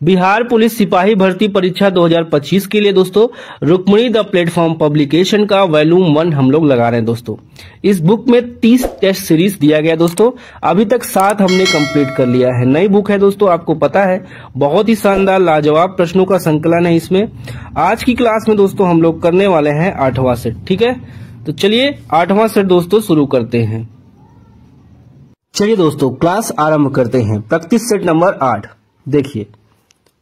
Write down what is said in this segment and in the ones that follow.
Bihar police सिपाही भर्ती परीक्षा 2025 के लिए दोस्तों रुक्मिणी द प्लेटफॉर्म पब्लिकेशन का वॉल्यूम 1 हम लोग लगा रहे हैं दोस्तों। इस बुक में 30 टेस्ट सीरीज दिया गया दोस्तों। अभी तक 7 हमने कंप्लीट कर लिया है। नई बुक है दोस्तों, आपको पता है, बहुत ही शानदार लाजवाब प्रश्नों का संकलन है इसमें। आज की क्लास में दोस्तों हम लोग करने वाले हैं 8वां सेट। ठीक है, तो चलिए 8वां सेट दोस्तों शुरू करते हैं। चलिए दोस्तों क्लास आरंभ करते हैं। Practice set number 8। देखिए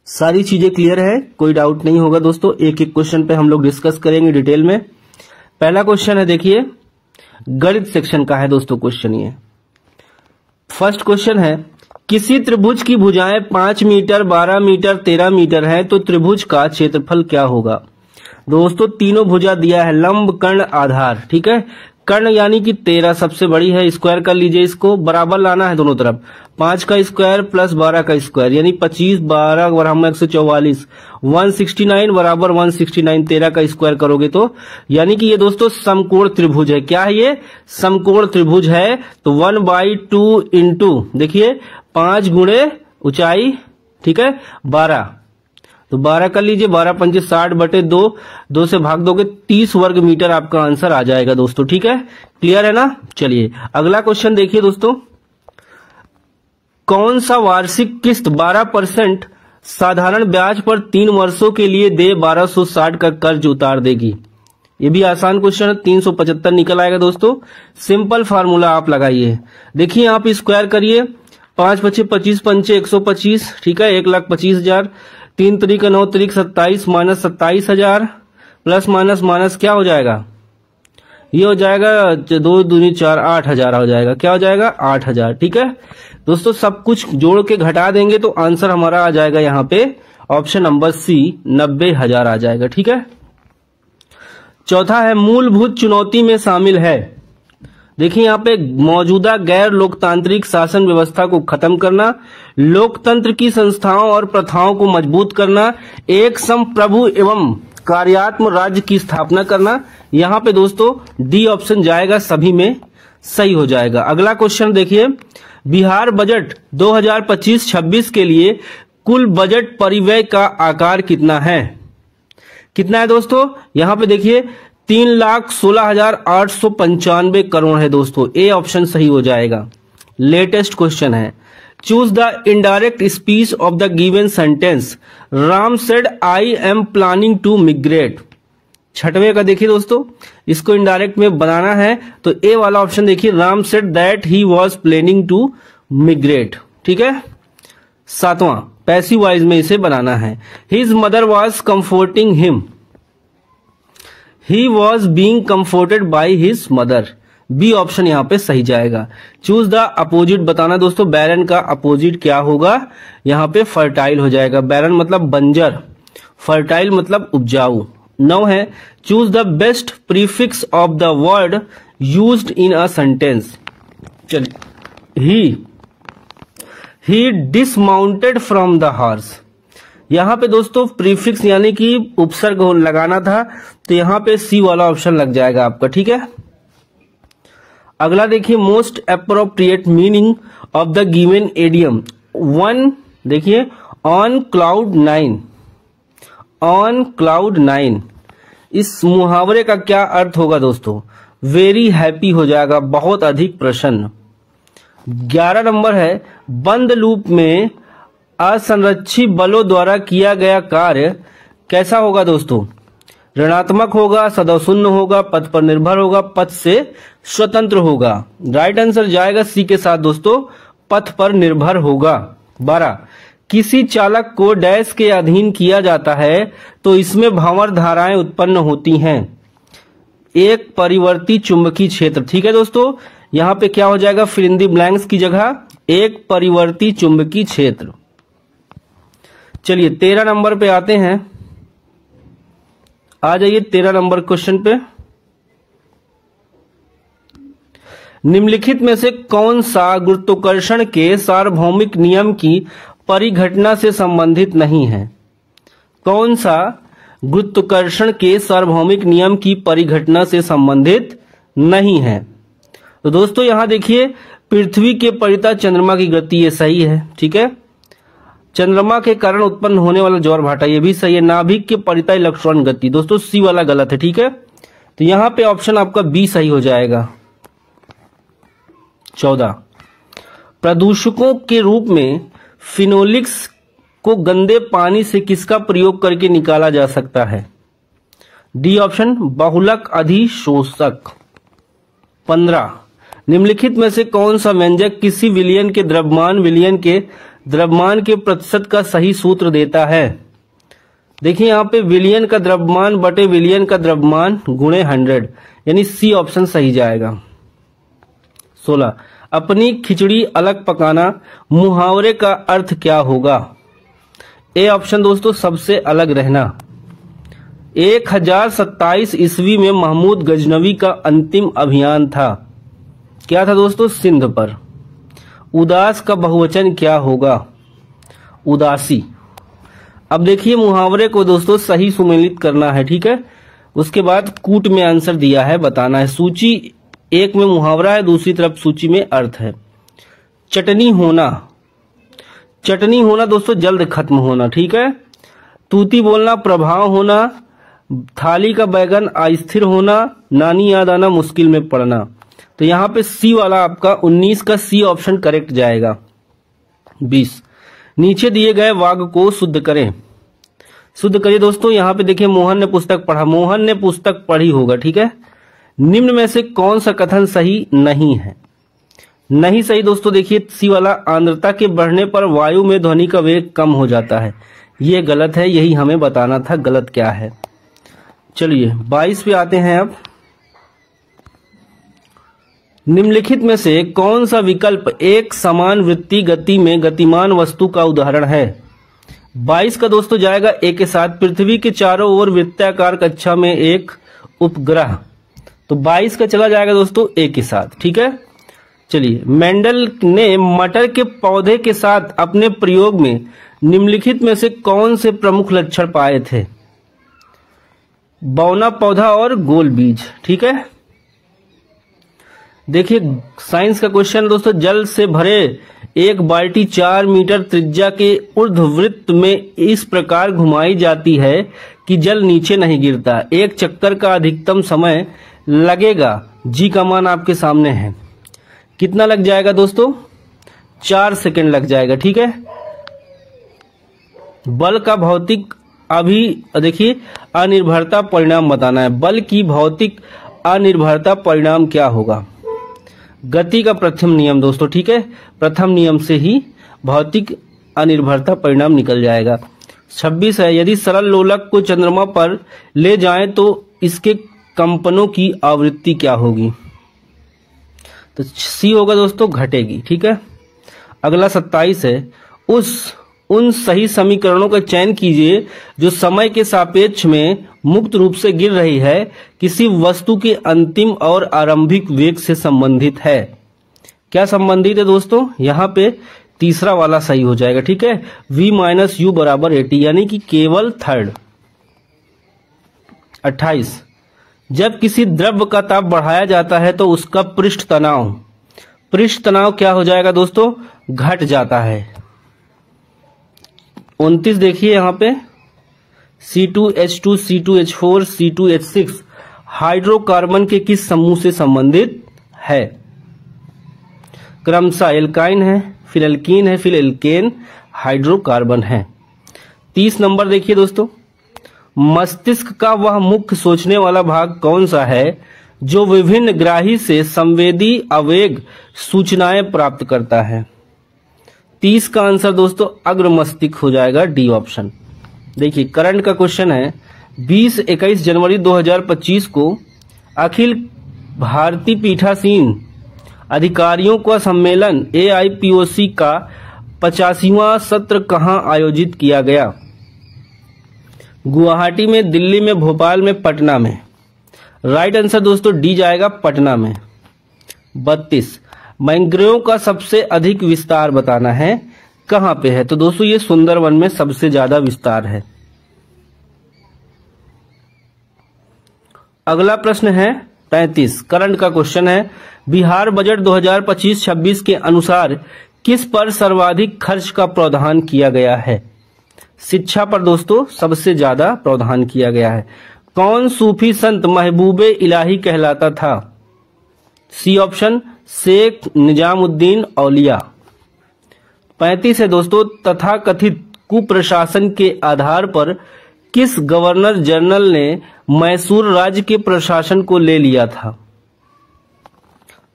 सारी चीजें क्लियर है, कोई डाउट नहीं होगा दोस्तों। एक एक क्वेश्चन पे हम लोग डिस्कस करेंगे डिटेल में। पहला क्वेश्चन है, देखिए गणित सेक्शन का है दोस्तों क्वेश्चन ये। फर्स्ट क्वेश्चन है, किसी त्रिभुज की भुजाएं 5 मीटर, 12 मीटर, 13 मीटर है तो त्रिभुज का क्षेत्रफल क्या होगा। दोस्तों तीनों भुजा दिया है, लंब, कर्ण, आधार। ठीक है, कर्ण यानी कि 13 सबसे बड़ी है, स्क्वायर कर लीजिए इसको, बराबर लाना है दोनों तरफ। 5 का स्क्वायर प्लस 12 का स्क्वायर यानी 25, 12 बराबर 144, 169 बराबर 169, 13 का स्क्वायर करोगे तो यानी कि ये दोस्तों समकोण त्रिभुज है। क्या है ये? समकोण त्रिभुज है। तो 1/2 इंटू देखिए 5 गुणे ऊंचाई, ठीक है 12, तो 12 कर लीजिए, 12 पंचे 60/2, 2 से भाग दोगे 30 वर्ग मीटर आपका आंसर आ जाएगा दोस्तों। ठीक है, क्लियर है ना। चलिए अगला क्वेश्चन देखिए दोस्तों, कौन सा वार्षिक किस्त 12% साधारण ब्याज पर 3 वर्षों के लिए दे 1260 का कर्ज उतार देगी। ये भी आसान क्वेश्चन है, 375 निकल आएगा दोस्तों। सिंपल फार्मूला आप लगाइए, देखिए आप स्क्वायर करिए, 5 पचे 25 पंचे 125, ठीक है 1,25,000, 3 तरीका 9 तरीक 27 माइनस 27,000 प्लस माइनस माइनस क्या हो जाएगा, ये हो जाएगा 2 दूनी 4, 8,000 हो जाएगा। क्या हो जाएगा? 8,000। ठीक है दोस्तों, सब कुछ जोड़ के घटा देंगे तो आंसर हमारा आ जाएगा यहाँ पे ऑप्शन नंबर सी, 90,000 आ जाएगा। ठीक है, चौथा है, मूलभूत चुनौती में शामिल है। देखिए यहाँ पे मौजूदा गैर लोकतांत्रिक शासन व्यवस्था को खत्म करना, लोकतंत्र की संस्थाओं और प्रथाओं को मजबूत करना, एक संप्रभु एवं कार्यात्मक राज्य की स्थापना करना। यहाँ पे दोस्तों डी ऑप्शन जाएगा, सभी में सही हो जाएगा। अगला क्वेश्चन देखिए, बिहार बजट 2025-26 के लिए कुल बजट परिव्यय का आकार कितना है। कितना है दोस्तों? यहाँ पे देखिए 3,16,895 करोड़ है दोस्तों। ए ऑप्शन सही हो जाएगा। लेटेस्ट क्वेश्चन है, choose the indirect speech of the given sentence, Ram said I am planning to migrate. 6वें का देखिए दोस्तों, इसको इनडायरेक्ट में बनाना है तो ए वाला ऑप्शन देखिए, Ram said that he was planning to migrate. ठीक है, 7वां पैसिव वॉइस में इसे बनाना है, his mother was comforting him, he was being comforted by his mother. B option यहाँ पे सही जाएगा। चूज द अपोजिट बताना दोस्तों, बैरन का अपोजिट क्या होगा, यहाँ पे फर्टाइल हो जाएगा। बैरन मतलब बंजर, फर्टाइल मतलब उपजाऊ। 9 है, choose the best prefix of the word used in a sentence. चलिए, ही डिसमाउंटेड फ्रॉम द हॉर्स। यहाँ पे दोस्तों प्रीफिक्स यानी कि उपसर्ग लगाना था तो यहाँ पे सी वाला ऑप्शन लग जाएगा आपका। ठीक है, अगला देखिए, most appropriate meaning of the given idiom. 1 देखिए, ऑन क्लाउड 9, ऑन क्लाउड 9। इस मुहावरे का क्या अर्थ होगा दोस्तों? वेरी हैप्पी हो जाएगा, बहुत अधिक प्रसन्न। 11 नंबर है, बंद लूप में असंरक्षित बलों द्वारा किया गया कार्य कैसा होगा दोस्तों? ऋणात्मक होगा, सदैव होगा, पथ पर निर्भर होगा, पथ से स्वतंत्र होगा। राइट आंसर जाएगा सी के साथ दोस्तों, पथ पर निर्भर होगा। 12, किसी चालक को डैश के अधीन किया जाता है तो इसमें भंवर धाराएं उत्पन्न होती हैं। एक परिवर्ती चुंबकीय क्षेत्र। ठीक है दोस्तों, यहाँ पे क्या हो जाएगा, फिल इन द ब्लैंक्स की जगह एक परिवर्ती चुंबकीय क्षेत्र। चलिए 13 नंबर पे आते हैं, आ जाइए 13 नंबर क्वेश्चन पे। निम्नलिखित में से कौन सा गुरुत्वाकर्षण के सार्वभौमिक नियम की परिघटना से संबंधित नहीं है। कौन सा गुरुत्वाकर्षण के सार्वभौमिक नियम की परिघटना से संबंधित नहीं है। तो दोस्तों यहां देखिए पृथ्वी के परितः चंद्रमा की गति ये सही है, ठीक है। चंद्रमा के कारण उत्पन्न होने वाला ज्वार भाटा, ये भी सही है। नाभिक के परितः इलेक्ट्रॉन गति, दोस्तों सी वाला गलत है, ठीक है। तो यहां पे ऑप्शन आपका बी सही हो जाएगा। 14, प्रदूषकों के रूप में फिनोलिक्स को गंदे पानी से किसका प्रयोग करके निकाला जा सकता है? डी ऑप्शन, बहुलक अधिशोषक। 15, निम्नलिखित में से कौन सा व्यंजक किसी विलयन के द्रव्यमान के प्रतिशत का सही सूत्र देता है? देखिए यहां पे विलयन का द्रव्यमान बटे विलयन का द्रव्यमान गुणे 100, यानी सी ऑप्शन सही जाएगा। 16, अपनी खिचड़ी अलग पकाना मुहावरे का अर्थ क्या होगा? ए ऑप्शन दोस्तों, सबसे अलग रहना। 1027 ईस्वी में महमूद गजनवी का अंतिम अभियान था, क्या था दोस्तों? सिंध पर। उदास का बहुवचन क्या होगा? उदासी। अब देखिए मुहावरे को दोस्तों सही सुमेलित करना है, ठीक है। उसके बाद कूट में आंसर दिया है, बताना है। सूची एक में मुहावरा है, दूसरी तरफ सूची में अर्थ है। चटनी होना, चटनी होना दोस्तों जल्द खत्म होना, ठीक है। तूती बोलना प्रभाव होना, थाली का बैगन अस्थिर होना, नानी याद आना, मुश्किल में पड़ना। तो यहां पे सी वाला आपका 19 का सी ऑप्शन करेक्ट जाएगा। 20, नीचे दिए गए वाक्य को शुद्ध करें। शुद्ध करिए दोस्तों। यहां पे देखिए मोहन ने पुस्तक पढ़ा, मोहन ने पुस्तक पढ़ी होगा, ठीक है। निम्न में से कौन सा कथन सही नहीं है? नहीं सही दोस्तों, देखिए सी वाला, आर्द्रता के बढ़ने पर वायु में ध्वनि का वेग कम हो जाता है, ये गलत है, यही हमें बताना था गलत क्या है। चलिए 22 पे आते हैं। अब निम्नलिखित में से कौन सा विकल्प एक समान वृत्तीय गति में गतिमान वस्तु का उदाहरण है? 22 का दोस्तों जाएगा ए के साथ। पृथ्वी के चारों ओर वृत्ताकार कक्षा में एक उपग्रह, तो 22 का चला जाएगा दोस्तों ए के साथ, ठीक है। चलिए, मेंडल ने मटर के पौधे के साथ अपने प्रयोग में निम्नलिखित में से कौन से प्रमुख लक्षण पाए थे? बौना पौधा और गोल बीज, ठीक है। देखिए साइंस का क्वेश्चन दोस्तों, जल से भरे एक बाल्टी 4 मीटर त्रिज्या के ऊर्ध्ववृत्त में इस प्रकार घुमाई जाती है कि जल नीचे नहीं गिरता। एक चक्कर का अधिकतम समय लगेगा, जी का मान आपके सामने है। कितना लग जाएगा दोस्तों? 4 सेकंड लग जाएगा, ठीक है। बल का भौतिक अभी देखिए अनिर्भरता परिणाम बताना है। बल की भौतिक अनिर्भरता परिणाम क्या होगा? गति का प्रथम नियम दोस्तों, ठीक है। प्रथम नियम से ही भौतिक अनिर्भरता परिणाम निकल जाएगा। 26 है, यदि सरल लोलक को चंद्रमा पर ले जाएं तो इसके कंपनों की आवृत्ति क्या होगी? तो सी होगा दोस्तों, घटेगी, ठीक है। अगला 27 है, उन सही समीकरणों का चयन कीजिए जो समय के सापेक्ष में मुक्त रूप से गिर रही है, किसी वस्तु के अंतिम और आरंभिक वेग से संबंधित है। क्या संबंधित है दोस्तों? यहाँ पे तीसरा वाला सही हो जाएगा, ठीक है। v माइनस यू बराबर 80, यानी कि केवल थर्ड। 28, जब किसी द्रव्य का ताप बढ़ाया जाता है तो उसका पृष्ठ तनाव क्या हो जाएगा दोस्तों? घट जाता है। 29 देखिए यहाँ पे C2H2, C2H4, C2H6 हाइड्रोकार्बन के किस समूह से संबंधित है? क्रमशः एल्काइन है, फिर एल्कीन है, फिर एल्केन, हाइड्रोकार्बन है। 30 नंबर देखिए दोस्तों, मस्तिष्क का वह मुख्य सोचने वाला भाग कौन सा है जो विभिन्न ग्राही से संवेदी आवेग सूचनाएं प्राप्त करता है? 30 का आंसर दोस्तों अग्र मस्तिष्क हो जाएगा, डी ऑप्शन। देखिए करंट का क्वेश्चन है, 20-21 जनवरी 2025 को अखिल भारतीय पीठासीन अधिकारियों का सम्मेलन AIPOC का 85वां सत्र कहां आयोजित किया गया? गुवाहाटी में, दिल्ली में, भोपाल में, पटना में। राइट आंसर दोस्तों डी जाएगा, पटना में। 32, मैंग्रोव का सबसे अधिक विस्तार बताना है, कहां पे है? तो दोस्तों ये सुंदरवन में सबसे ज्यादा विस्तार है। अगला प्रश्न है 35, करंट का क्वेश्चन है, बिहार बजट 2025-26 के अनुसार किस पर सर्वाधिक खर्च का प्रावधान किया गया है? शिक्षा पर दोस्तों सबसे ज्यादा प्रावधान किया गया है। कौन सूफी संत महबूबे इलाही कहलाता था? सी ऑप्शन शेख निजामुद्दीन औलिया। 35 है दोस्तों, तथाकथित कुप्रशासन के आधार पर किस गवर्नर जनरल ने मैसूर राज्य के प्रशासन को ले लिया था?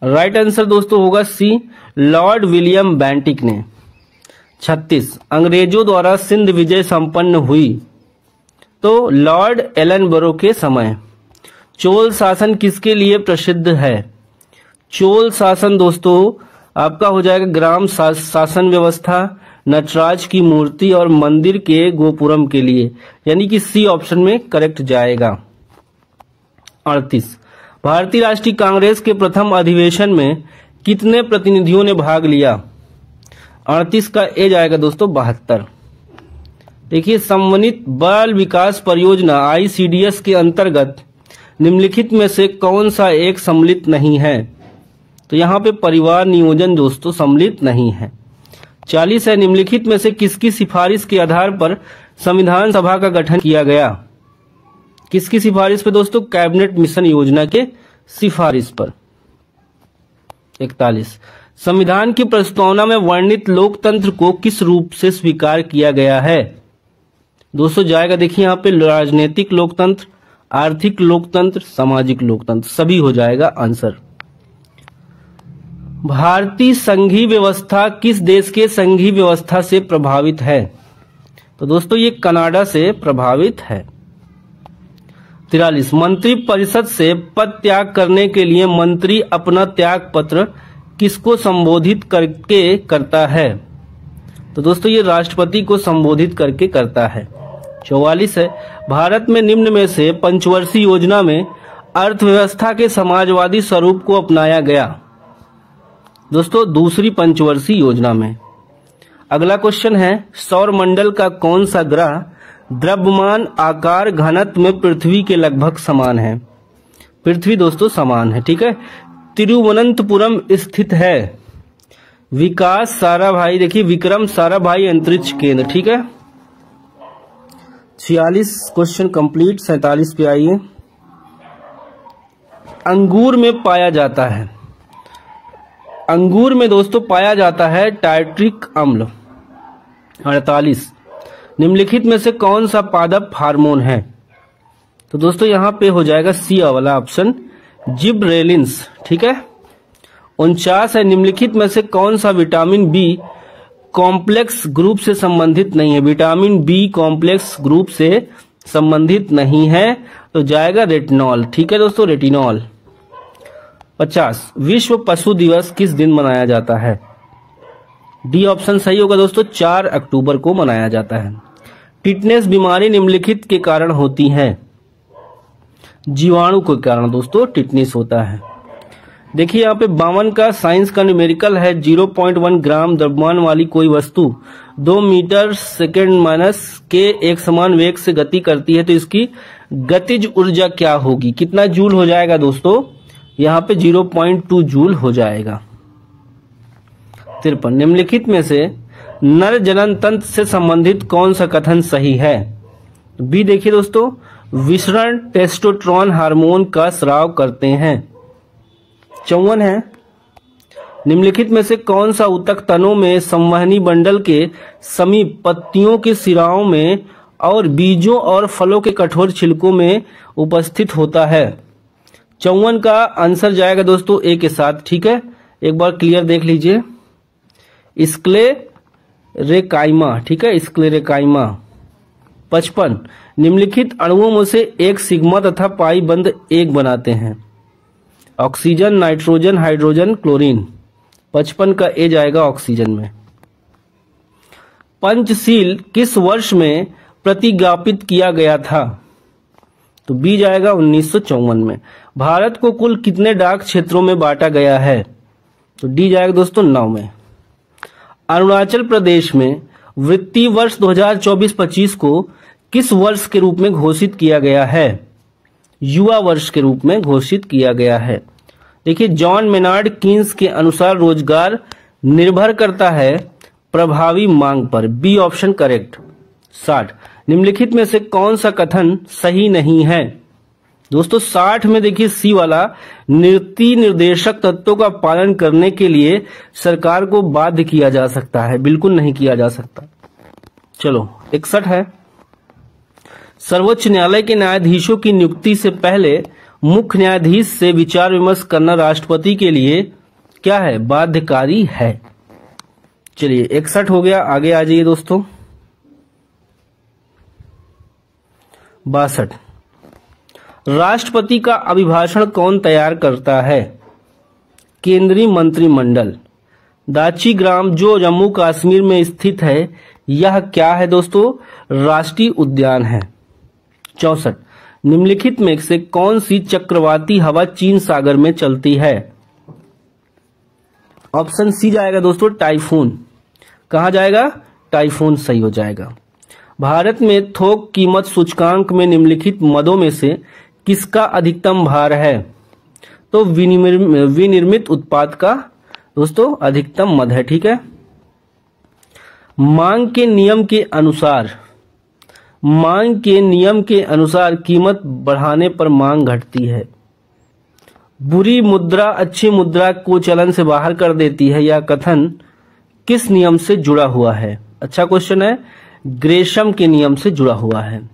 राइट आंसर दोस्तों होगा सी, लॉर्ड विलियम बेंटिक ने। 36 अंग्रेजों द्वारा सिंध विजय संपन्न हुई तो लॉर्ड एलनबरो के समय। चोल शासन किसके लिए प्रसिद्ध है? चोल शासन दोस्तों आपका हो जाएगा ग्राम शासन व्यवस्था, नटराज की मूर्ति और मंदिर के गोपुरम के लिए, यानी कि सी ऑप्शन में करेक्ट जाएगा। 38 भारतीय राष्ट्रीय कांग्रेस के प्रथम अधिवेशन में कितने प्रतिनिधियों ने भाग लिया? 38 का ए जाएगा दोस्तों 72। देखिए, समन्वित बाल विकास परियोजना ICDS के अंतर्गत निम्नलिखित में से कौन सा एक सम्मिलित नहीं है? तो यहाँ पे परिवार नियोजन दोस्तों सम्मिलित नहीं है। 40 है, निम्नलिखित में से किसकी सिफारिश के आधार पर संविधान सभा का गठन किया गया? किसकी सिफारिश पे दोस्तों? कैबिनेट मिशन योजना के सिफारिश पर। 41 संविधान की प्रस्तावना में वर्णित लोकतंत्र को किस रूप से स्वीकार किया गया है? दोस्तों जाएगा देखिए यहाँ पे राजनीतिक लोकतंत्र, आर्थिक लोकतंत्र, सामाजिक लोकतंत्र, सभी हो जाएगा आंसर। भारतीय संघीय व्यवस्था किस देश के संघीय व्यवस्था से प्रभावित है? तो दोस्तों ये कनाडा से प्रभावित है। 43 मंत्री परिषद से पद त्याग करने के लिए मंत्री अपना त्याग पत्र किसको संबोधित करके करता है? तो दोस्तों ये राष्ट्रपति को संबोधित करके करता है। 44 है, भारत में निम्न में से पंचवर्षीय योजना में अर्थव्यवस्था के समाजवादी स्वरूप को अपनाया गया? दोस्तों दूसरी पंचवर्षीय योजना में। अगला क्वेश्चन है, सौर मंडल का कौन सा ग्रह द्रव्यमान आकार घनत्व में पृथ्वी के लगभग समान है? पृथ्वी दोस्तों समान है, ठीक है। तिरुवनंतपुरम स्थित है विकास साराभाई, देखिए विक्रम साराभाई अंतरिक्ष केंद्र, ठीक है। 46 क्वेश्चन कंप्लीट। 47 पे आइए। अंगूर में पाया जाता है, अंगूर में दोस्तों पाया जाता है टार्ट्रिक अम्ल। 48 निम्नलिखित में से कौन सा पादप हार्मोन है? तो दोस्तों यहां पे हो जाएगा सी वाला ऑप्शन, जिबरेलिन्स, ठीक है। 49 है, निम्नलिखित में से कौन सा विटामिन बी कॉम्प्लेक्स ग्रुप से संबंधित नहीं है? विटामिन बी कॉम्प्लेक्स ग्रुप से संबंधित नहीं है, तो जाएगा रेटिनॉल, ठीक है दोस्तों, रेटिनॉल। 50 विश्व पशु दिवस किस दिन मनाया जाता है? डी ऑप्शन सही होगा दोस्तों, 4 अक्टूबर को मनाया जाता है। टिटनेस बीमारी निम्नलिखित के कारण होती है? जीवाणु के कारण दोस्तों टिटनेस होता है। देखिए यहाँ पे 52 का साइंस का न्यूमेरिकल है, 0.1 ग्राम द्रव्यमान वाली कोई वस्तु 2 मीटर सेकेंड माइनस के एक समान वेग से गति करती है तो इसकी गतिज ऊर्जा क्या होगी? कितना जूल हो जाएगा दोस्तों? यहाँ पे 0.2 जूल हो जाएगा। 53 निम्नलिखित में से नर जनन तंत्र से संबंधित कौन सा कथन सही है? बी देखिए दोस्तों, विसरण टेस्टोस्टेरोन हार्मोन का स्राव करते हैं। 54 है, निम्नलिखित में से कौन सा ऊतक तनों में संवहनी बंडल के समीप पत्तियों के सिराओं में और बीजों और फलों के कठोर छिलकों में उपस्थित होता है? 54 का आंसर जाएगा दोस्तों ए के साथ, ठीक है। एक बार क्लियर देख लीजिए, स्क्लेरेकाइमा, ठीक है, स्क्लेरेकाइमा। 55 निम्नलिखित अणुओं में से एक सिग्मा तथा पाई बंद एक बनाते हैं? Oxygen, nitrogen, hydrogen, chlorine. 55 का ए जाएगा ऑक्सीजन में। पंचशील किस वर्ष में प्रतिज्ञापित किया गया था? तो बी जाएगा 1954 में। भारत को कुल कितने डाक क्षेत्रों में बांटा गया है? तो डी जाएगा दोस्तों 9 में। अरुणाचल प्रदेश में वित्तीय वर्ष 2024-25 को किस वर्ष के रूप में घोषित किया गया है? युवा वर्ष के रूप में घोषित किया गया है। देखिए जॉन मेनार्ड कीन्स के अनुसार रोजगार निर्भर करता है प्रभावी मांग पर। B option correct. 60 निम्नलिखित में से कौन सा कथन सही नहीं है? दोस्तों 60 में देखिए सी वाला, नीति निर्देशक तत्वों का पालन करने के लिए सरकार को बाध्य किया जा सकता है, बिल्कुल नहीं किया जा सकता। चलो 61 है, सर्वोच्च न्यायालय के न्यायाधीशों की नियुक्ति से पहले मुख्य न्यायाधीश से विचार विमर्श करना राष्ट्रपति के लिए क्या है? बाध्यकारी है। चलिए 61 हो गया, आगे आ जाइए दोस्तों। 62 राष्ट्रपति का अभिभाषण कौन तैयार करता है? केंद्रीय मंत्रिमंडल। दाची ग्राम जो जम्मू कश्मीर में स्थित है, यह क्या है दोस्तों? राष्ट्रीय उद्यान है। 64 निम्नलिखित में से कौन सी चक्रवाती हवा चीन सागर में चलती है? ऑप्शन सी जाएगा दोस्तों टाइफून। कहां जाएगा? टाइफून सही हो जाएगा। भारत में थोक कीमत सूचकांक में निम्नलिखित मदों में से किसका अधिकतम भार है? तो विनिर्मित उत्पाद का दोस्तों अधिकतम मद है। ठीक है। मांग के नियम के अनुसार कीमत बढ़ाने पर मांग घटती है। बुरी मुद्रा अच्छी मुद्रा को चलन से बाहर कर देती है, यह कथन किस नियम से जुड़ा हुआ है? अच्छा क्वेश्चन है, ग्रेशम के नियम से जुड़ा हुआ है।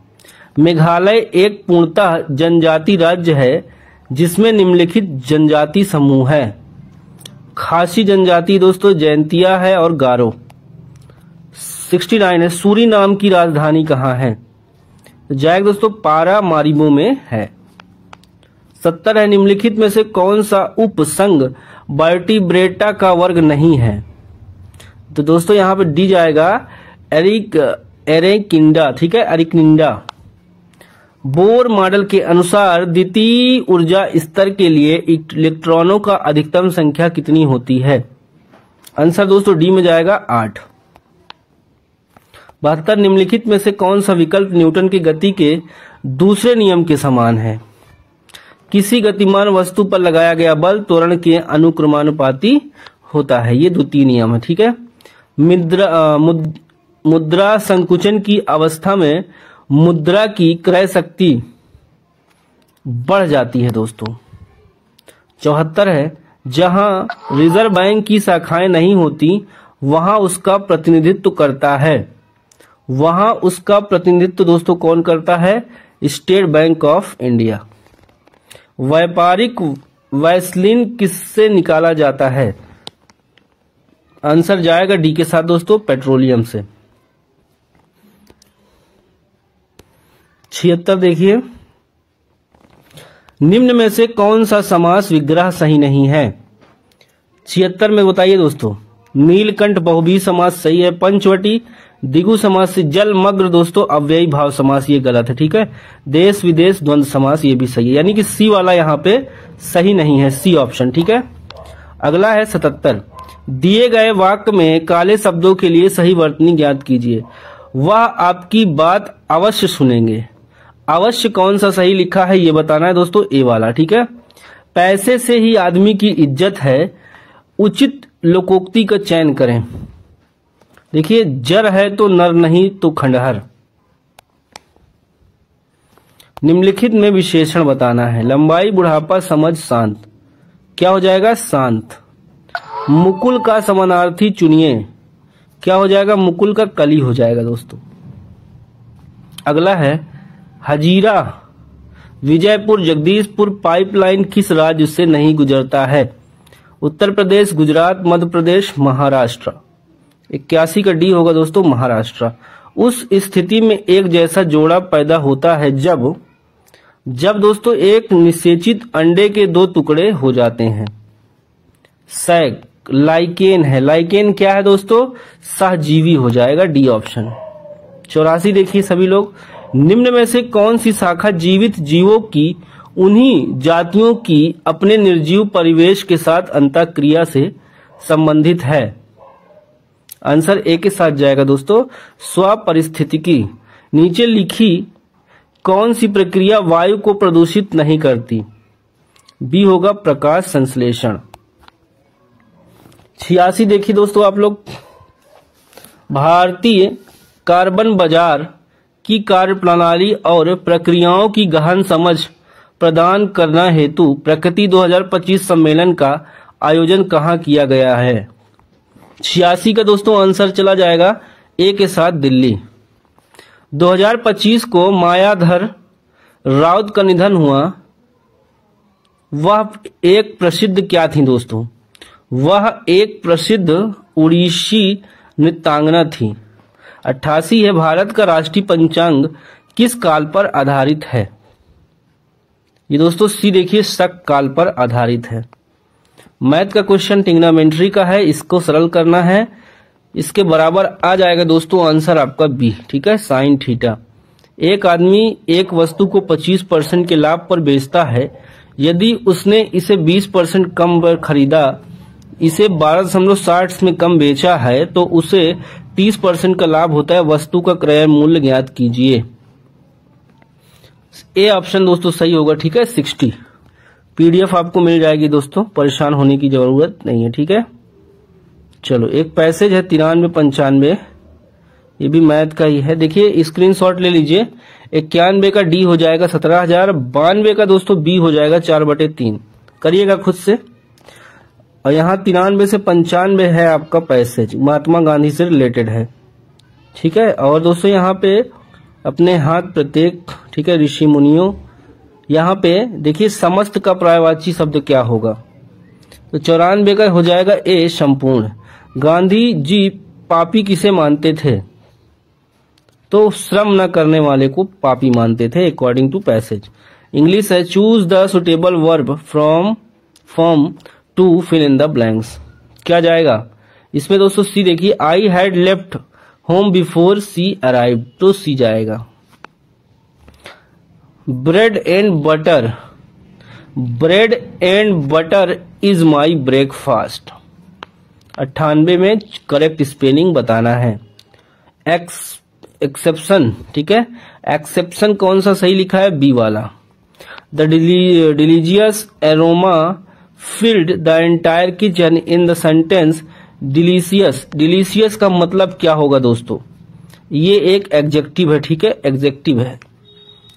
मेघालय एक पूर्णतः जनजाति राज्य है जिसमें निम्नलिखित जनजाति समूह है। खासी जनजाति दोस्तों, जैंतिया है और गारो। 69 है, सूरीनाम की राजधानी कहाँ है? जाएगा दोस्तों पारामारिबो में है। 70 है, निम्नलिखित में से कौन सा उपसंघ वर्टिब्रेटा का वर्ग नहीं है? तो दोस्तों यहाँ पे डी जाएगा एरेकिंडा। ठीक है, एरेकिंडा। बोर मॉडल के अनुसार द्वितीय ऊर्जा स्तर के लिए इलेक्ट्रॉनों का अधिकतम संख्या कितनी होती है? आंसर दोस्तों डी में जाएगा 8। 72 निम्नलिखित में से कौन सा विकल्प न्यूटन की गति के दूसरे नियम के समान है? किसी गतिमान वस्तु पर लगाया गया बल त्वरण के अनुक्रमानुपाती होता है, ये द्वितीय नियम है। ठीक है। मुद्रा संकुचन की अवस्था में मुद्रा की क्रय शक्ति बढ़ जाती है दोस्तों। 74 है, जहां रिजर्व बैंक की शाखाएं नहीं होती वहां उसका प्रतिनिधित्व करता है। वहां उसका प्रतिनिधित्व दोस्तों कौन करता है? State bank of India. व्यापारिक वैसलीन किससे निकाला जाता है? आंसर जाएगा डी के साथ दोस्तों, पेट्रोलियम से। 76 देखिए, निम्न में से कौन सा समास विग्रह सही नहीं है? 76 में बताइए दोस्तों। नीलकंठ बहुव्रीहि समास सही है। पंचवटी दिगु समास से जलमग्न दोस्तों अव्ययी भाव समास, ये गलत है। ठीक है। देश विदेश द्वंद्व समास, ये भी सही है, यानी कि सी वाला यहाँ पे सही नहीं है, सी ऑप्शन। ठीक है। अगला है 77, दिए गए वाक्य में काले शब्दों के लिए सही वर्तनी ज्ञात कीजिए। वह आपकी बात अवश्य सुनेंगे। अवश्य कौन सा सही लिखा है ये बताना है दोस्तों, ए वाला। ठीक है। पैसे से ही आदमी की इज्जत है, उचित लोकोक्ति का चयन करें। देखिए, जर है तो नर नहीं तो खंडहर। निम्नलिखित में विशेषण बताना है। लंबाई, बुढ़ापा, समझ, शांत। क्या हो जाएगा? शांत। मुकुल का समानार्थी चुनिए। क्या हो जाएगा? मुकुल का कली हो जाएगा दोस्तों। अगला है हजीरा विजयपुर जगदीशपुर पाइपलाइन किस राज्य से नहीं गुजरता है? उत्तर प्रदेश, गुजरात, मध्य प्रदेश, महाराष्ट्र। 81 का डी होगा दोस्तों, महाराष्ट्र। उस स्थिति में एक जैसा जोड़ा पैदा होता है जब दोस्तों एक निषेचित अंडे के दो टुकड़े हो जाते हैं। सैक लाइकेन है। लाइकेन क्या है दोस्तों? सहजीवी हो जाएगा, डी ऑप्शन। 84 देखिए सभी लोग, निम्न में से कौन सी शाखा जीवित जीवों की उन्हीं जातियों की अपने निर्जीव परिवेश के साथ अंतःक्रिया से संबंधित है? आंसर ए के साथ जाएगा दोस्तों, स्वपरिस्थितिकी। नीचे लिखी कौन सी प्रक्रिया वायु को प्रदूषित नहीं करती? बी होगा प्रकाश संश्लेषण। 86 देखिए दोस्तों आप लोग, भारतीय कार्बन बाजार की कार्यप्रणाली और प्रक्रियाओं की गहन समझ प्रदान करना हेतु प्रकृति 2025 सम्मेलन का आयोजन कहाँ किया गया है। 86 का दोस्तों आंसर चला जाएगा ए के साथ, दिल्ली। 2025 को मायाधर राउत का निधन हुआ। वह एक प्रसिद्ध क्या थी दोस्तों, वह एक प्रसिद्ध उड़ीसी नृत्यांगना थी। 88 है, भारत का राष्ट्रीय पंचांग किस काल पर आधारित है। ये दोस्तों सी देखिए, शक काल पर आधारित है। मैथ का क्वेश्चन ट्रिग्नोमेट्री का है, इसको सरल करना है। इसके बराबर आ जाएगा दोस्तों आंसर आपका बी, ठीक है, साइन थीटा। एक आदमी एक वस्तु को 25% के लाभ पर बेचता है। यदि उसने इसे 20% कम पर खरीदा, इसे 12.60 में कम बेचा है, तो उसे 30% का लाभ होता है। वस्तु का क्रय मूल्य ज्ञात कीजिए। ए ऑप्शन दोस्तों सही होगा, ठीक है, 60। पीडीएफ आपको मिल जाएगी दोस्तों, परेशान होने की जरूरत नहीं है, ठीक है। चलो एक पैसेज है 93-95, ये भी मैथ का ही है। देखिए स्क्रीनशॉट ले लीजिए। 91 का डी हो जाएगा 17,000, 92 का दोस्तों बी हो जाएगा 4/3। करिएगा खुद से। और यहाँ 93 से 95 है आपका पैसेज, महात्मा गांधी से रिलेटेड है, ठीक है। और दोस्तों यहाँ पे अपने हाथ प्रत्येक, ठीक है, ऋषि मुनियों। यहाँ पे देखिए समस्त का पर्यायवाची शब्द क्या होगा, तो 94 का हो जाएगा ए, संपूर्ण। गांधी जी पापी किसे मानते थे, तो श्रम न करने वाले को पापी मानते थे, अकॉर्डिंग टू पैसेज। इंग्लिश है, choose the suitable verb from to fill in the blanks. क्या जाएगा इसमें दोस्तों, सी देखिए, I had left home before she arrive, तो सी जाएगा। Bread and butter is my breakfast. 98 में करेक्ट स्पेलिंग बताना है। एक्सेप्शन, ठीक है, एक्सेप्शन कौन सा सही लिखा है, बी वाला। The delicious aroma filled the entire kitchen in the sentence delicious। delicious का मतलब क्या होगा दोस्तों, ये एक एडजेक्टिव है, ठीक है, एडजेक्टिव है,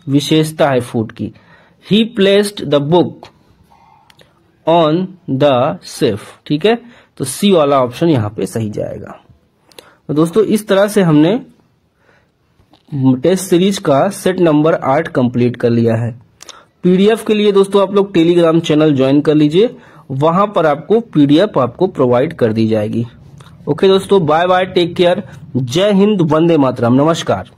विशेषता है फूड की। he placed the book on the shelf, ठीक है, तो सी वाला ऑप्शन यहाँ पे सही जाएगा। तो दोस्तों इस तरह से हमने टेस्ट सीरीज का सेट नंबर 8 कंप्लीट कर लिया है। पीडीएफ के लिए दोस्तों आप लोग टेलीग्राम चैनल ज्वाइन कर लीजिए, वहां पर आपको पीडीएफ आपको प्रोवाइड कर दी जाएगी। ओके दोस्तों, बाय बाय, टेक केयर, जय हिंद, वंदे मातरम, नमस्कार।